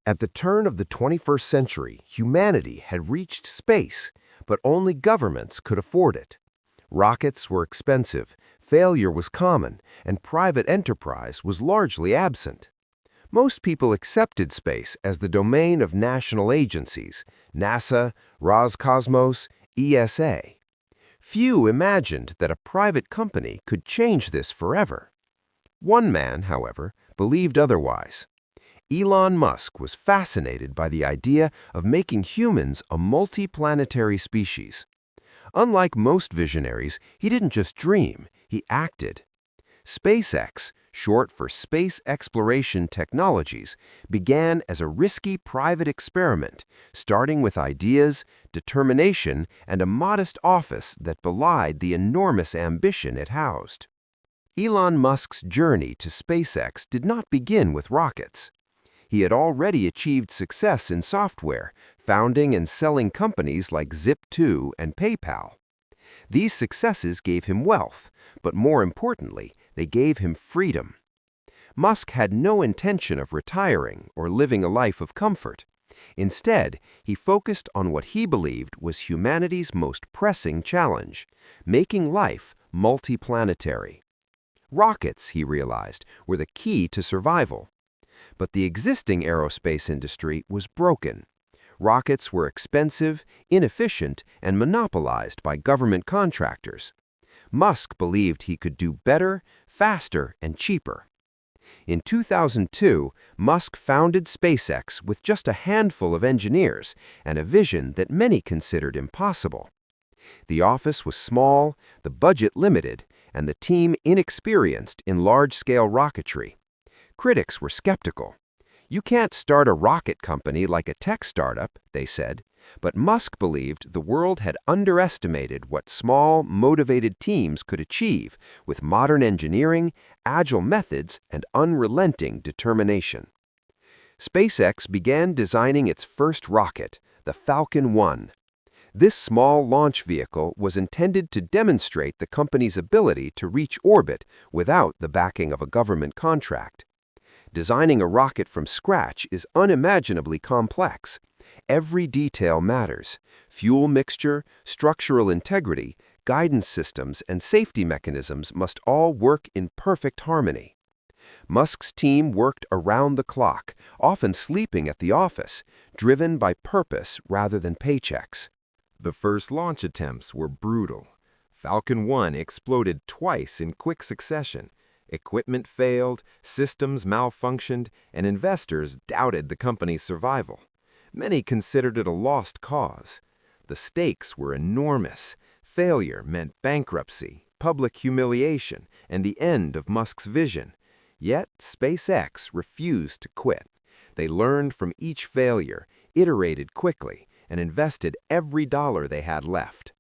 At the turn of the 21st century, humanity had reached space, but only governments could afford it. Rockets were expensive, failure was common, and private enterprise was largely absent. Most people accepted space as the domain of national agencies, NASA, Roscosmos, ESA. Few imagined that a private company could change this forever. One man, however, believed otherwise. Elon Musk was fascinated by the idea of making humans a multiplanetary species. Unlike most visionaries, he didn't just dream, he acted. SpaceX, short for Space Exploration Technologies, began as a risky private experiment, starting with ideas, determination, and a modest office that belied the enormous ambition it housed. Elon Musk's journey to SpaceX did not begin with rockets. He had already achieved success in software, founding and selling companies like Zip2 and PayPal. These successes gave him wealth, but more importantly, they gave him freedom. Musk had no intention of retiring or living a life of comfort. Instead, he focused on what he believed was humanity's most pressing challenge, making life multiplanetary. Rockets, he realized, were the key to survival. But the existing aerospace industry was broken. Rockets were expensive, inefficient, and monopolized by government contractors. Musk believed he could do better, faster, and cheaper. In 2002, Musk founded SpaceX with just a handful of engineers and a vision that many considered impossible. The office was small, the budget limited, and the team inexperienced in large-scale rocketry. Critics were skeptical. You can't start a rocket company like a tech startup, they said, but Musk believed the world had underestimated what small, motivated teams could achieve with modern engineering, agile methods, and unrelenting determination. SpaceX began designing its first rocket, the Falcon 1. This small launch vehicle was intended to demonstrate the company's ability to reach orbit without the backing of a government contract. Designing a rocket from scratch is unimaginably complex. Every detail matters: fuel mixture, structural integrity, guidance systems, and safety mechanisms must all work in perfect harmony. Musk's team worked around the clock, often sleeping at the office, driven by purpose rather than paychecks. The first launch attempts were brutal. Falcon 1 exploded twice in quick succession. Equipment failed, systems malfunctioned, and investors doubted the company's survival. Many considered it a lost cause. The stakes were enormous. Failure meant bankruptcy, public humiliation, and the end of Musk's vision. Yet SpaceX refused to quit. They learned from each failure, iterated quickly, and invested every dollar they had left.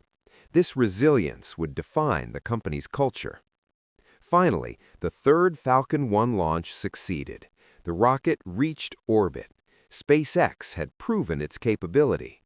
This resilience would define the company's culture. Finally, the third Falcon 1 launch succeeded. The rocket reached orbit. SpaceX had proven its capability.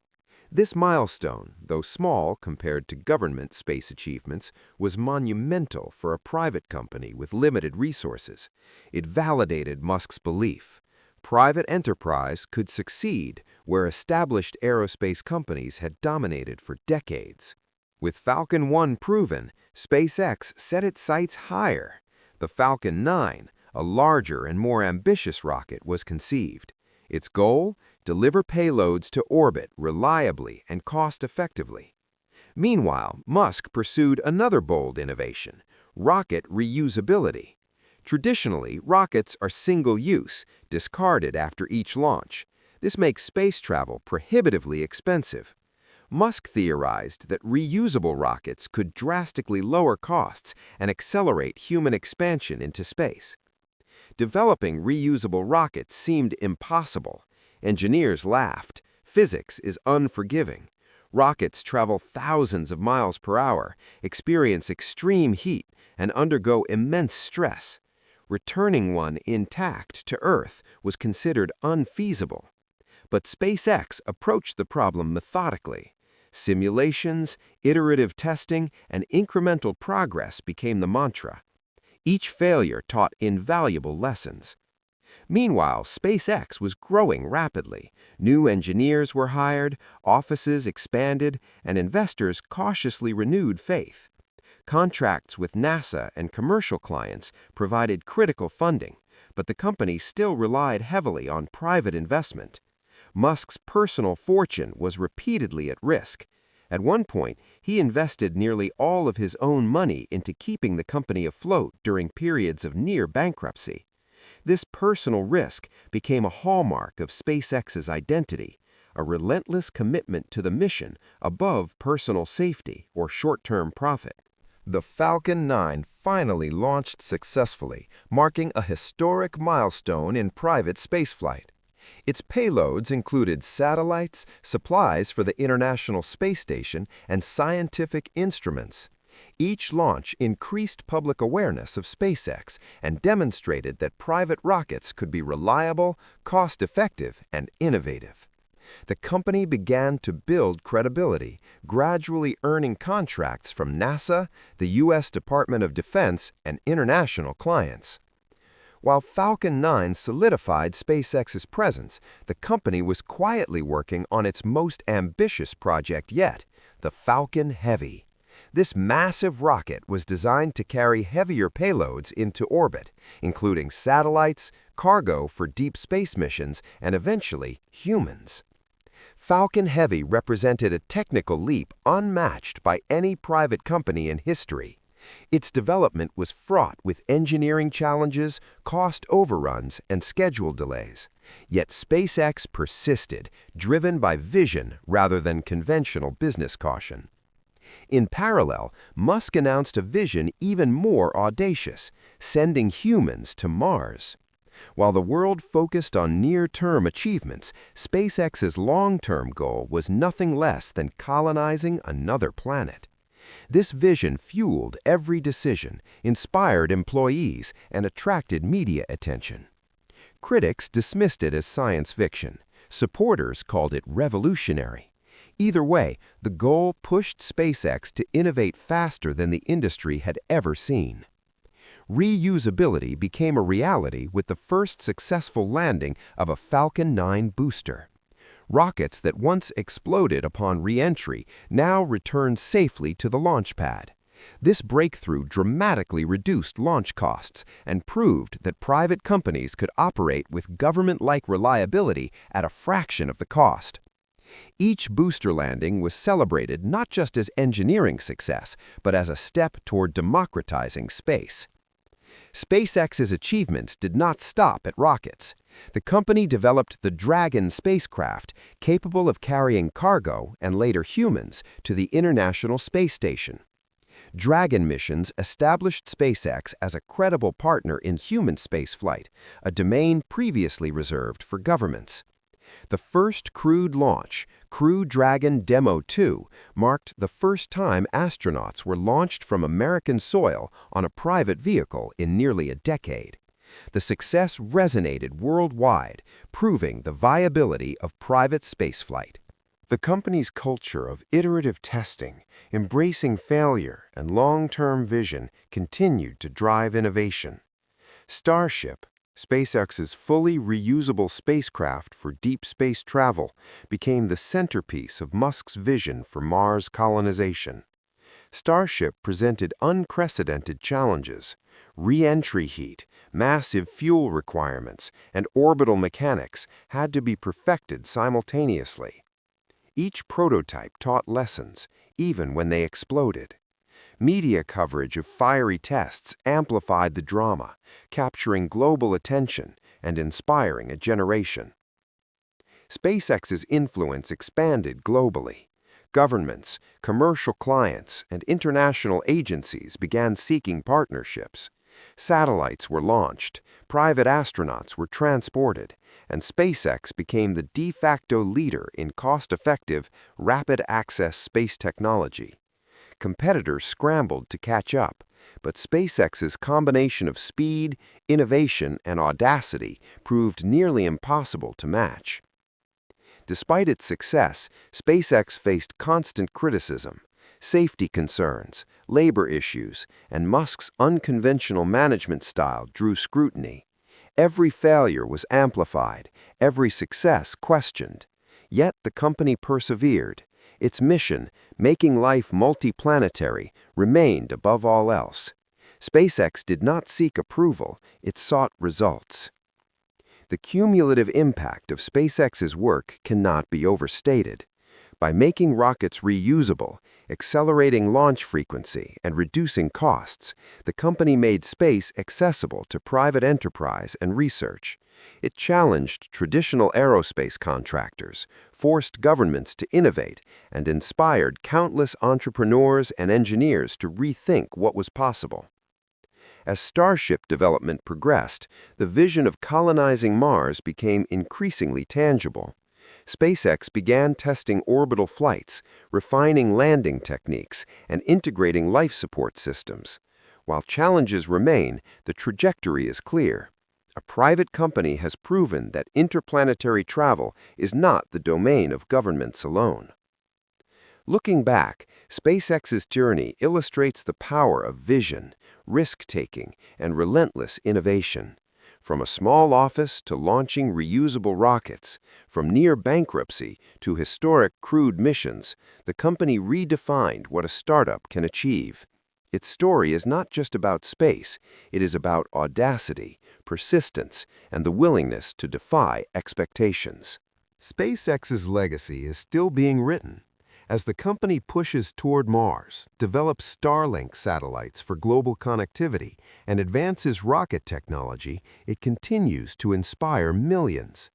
This milestone, though small compared to government space achievements, was monumental for a private company with limited resources. It validated Musk's belief. Private enterprise could succeed where established aerospace companies had dominated for decades. With Falcon 1 proven, SpaceX set its sights higher. The Falcon 9, a larger and more ambitious rocket, was conceived. Its goal? Deliver payloads to orbit reliably and cost-effectively. Meanwhile, Musk pursued another bold innovation: rocket reusability. Traditionally, rockets are single-use, discarded after each launch. This makes space travel prohibitively expensive. Musk theorized that reusable rockets could drastically lower costs and accelerate human expansion into space. Developing reusable rockets seemed impossible. Engineers laughed. Physics is unforgiving. Rockets travel thousands of miles per hour, experience extreme heat, and undergo immense stress. Returning one intact to Earth was considered unfeasible. But SpaceX approached the problem methodically. Simulations, iterative testing, and incremental progress became the mantra. Each failure taught invaluable lessons. Meanwhile, SpaceX was growing rapidly. New engineers were hired, offices expanded, and investors cautiously renewed faith. Contracts with NASA and commercial clients provided critical funding, but the company still relied heavily on private investment. Musk's personal fortune was repeatedly at risk. At one point, he invested nearly all of his own money into keeping the company afloat during periods of near bankruptcy. This personal risk became a hallmark of SpaceX's identity, a relentless commitment to the mission above personal safety or short-term profit. The Falcon 9 finally launched successfully, marking a historic milestone in private spaceflight. Its payloads included satellites, supplies for the International Space Station, and scientific instruments. Each launch increased public awareness of SpaceX and demonstrated that private rockets could be reliable, cost-effective, and innovative. The company began to build credibility, gradually earning contracts from NASA, the U.S. Department of Defense, and international clients. While Falcon 9 solidified SpaceX's presence, the company was quietly working on its most ambitious project yet, the Falcon Heavy. This massive rocket was designed to carry heavier payloads into orbit, including satellites, cargo for deep space missions, and eventually humans. Falcon Heavy represented a technical leap unmatched by any private company in history. Its development was fraught with engineering challenges, cost overruns, and schedule delays. Yet SpaceX persisted, driven by vision rather than conventional business caution. In parallel, Musk announced a vision even more audacious, sending humans to Mars. While the world focused on near-term achievements, SpaceX's long-term goal was nothing less than colonizing another planet. This vision fueled every decision, inspired employees, and attracted media attention. Critics dismissed it as science fiction. Supporters called it revolutionary. Either way, the goal pushed SpaceX to innovate faster than the industry had ever seen. Reusability became a reality with the first successful landing of a Falcon 9 booster. Rockets that once exploded upon re-entry now returned safely to the launch pad. This breakthrough dramatically reduced launch costs and proved that private companies could operate with government-like reliability at a fraction of the cost. Each booster landing was celebrated not just as engineering success, but as a step toward democratizing space. SpaceX's achievements did not stop at rockets. The company developed the Dragon spacecraft, capable of carrying cargo and later humans to the International Space Station. Dragon missions established SpaceX as a credible partner in human spaceflight, a domain previously reserved for governments. The first crewed launch, Crew Dragon Demo 2, marked the first time astronauts were launched from American soil on a private vehicle in nearly a decade. The success resonated worldwide, proving the viability of private spaceflight. The company's culture of iterative testing, embracing failure, and long-term vision continued to drive innovation. Starship, SpaceX's fully reusable spacecraft for deep space travel, became the centerpiece of Musk's vision for Mars colonization. Starship presented unprecedented challenges. Re-entry heat, massive fuel requirements, and orbital mechanics had to be perfected simultaneously. Each prototype taught lessons, even when they exploded. Media coverage of fiery tests amplified the drama, capturing global attention and inspiring a generation. SpaceX's influence expanded globally. Governments, commercial clients, and international agencies began seeking partnerships. Satellites were launched, private astronauts were transported, and SpaceX became the de facto leader in cost-effective, rapid-access space technology. Competitors scrambled to catch up, but SpaceX's combination of speed, innovation, and audacity proved nearly impossible to match. Despite its success, SpaceX faced constant criticism. Safety concerns, labor issues, and Musk's unconventional management style drew scrutiny. Every failure was amplified, every success questioned. Yet the company persevered. Its mission, making life multiplanetary, remained above all else. SpaceX did not seek approval, it sought results. The cumulative impact of SpaceX's work cannot be overstated. By making rockets reusable, accelerating launch frequency, and reducing costs, the company made space accessible to private enterprise and research. It challenged traditional aerospace contractors, forced governments to innovate, and inspired countless entrepreneurs and engineers to rethink what was possible. As Starship development progressed, the vision of colonizing Mars became increasingly tangible. SpaceX began testing orbital flights, refining landing techniques, and integrating life support systems. While challenges remain, the trajectory is clear. A private company has proven that interplanetary travel is not the domain of governments alone. Looking back, SpaceX's journey illustrates the power of vision, risk-taking, and relentless innovation. From a small office to launching reusable rockets, from near bankruptcy to historic crewed missions, the company redefined what a startup can achieve. Its story is not just about space, it is about audacity, persistence, and the willingness to defy expectations. SpaceX's legacy is still being written. As the company pushes toward Mars, develops Starlink satellites for global connectivity, and advances rocket technology, it continues to inspire millions.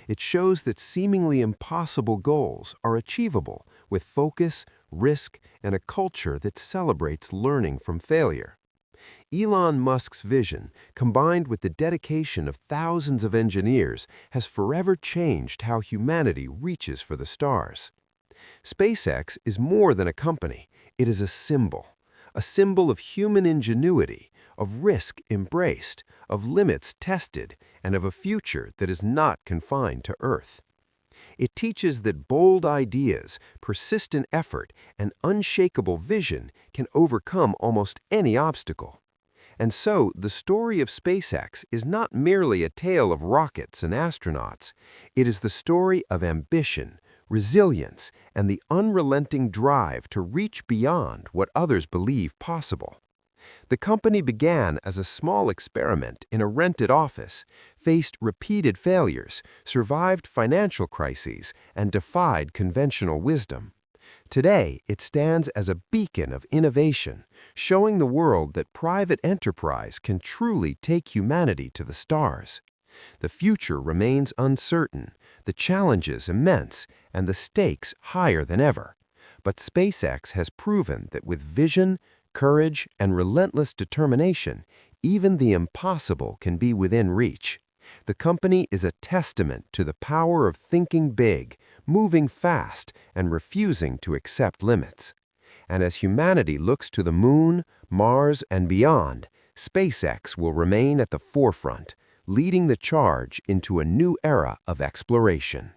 It shows that seemingly impossible goals are achievable with focus, risk, and a culture that celebrates learning from failure. Elon Musk's vision, combined with the dedication of thousands of engineers, has forever changed how humanity reaches for the stars. SpaceX is more than a company. It is a symbol of human ingenuity, of risk embraced, of limits tested, and of a future that is not confined to Earth. It teaches that bold ideas, persistent effort, and unshakable vision can overcome almost any obstacle. And so, the story of SpaceX is not merely a tale of rockets and astronauts. It is the story of ambition, resilience, and the unrelenting drive to reach beyond what others believe possible. The company began as a small experiment in a rented office, faced repeated failures, survived financial crises, and defied conventional wisdom. Today, it stands as a beacon of innovation, showing the world that private enterprise can truly take humanity to the stars. The future remains uncertain, the challenges immense, and the stakes higher than ever. But SpaceX has proven that with vision, courage, and relentless determination, even the impossible can be within reach. The company is a testament to the power of thinking big, moving fast, and refusing to accept limits. And as humanity looks to the moon, Mars, and beyond, SpaceX will remain at the forefront, leading the charge into a new era of exploration.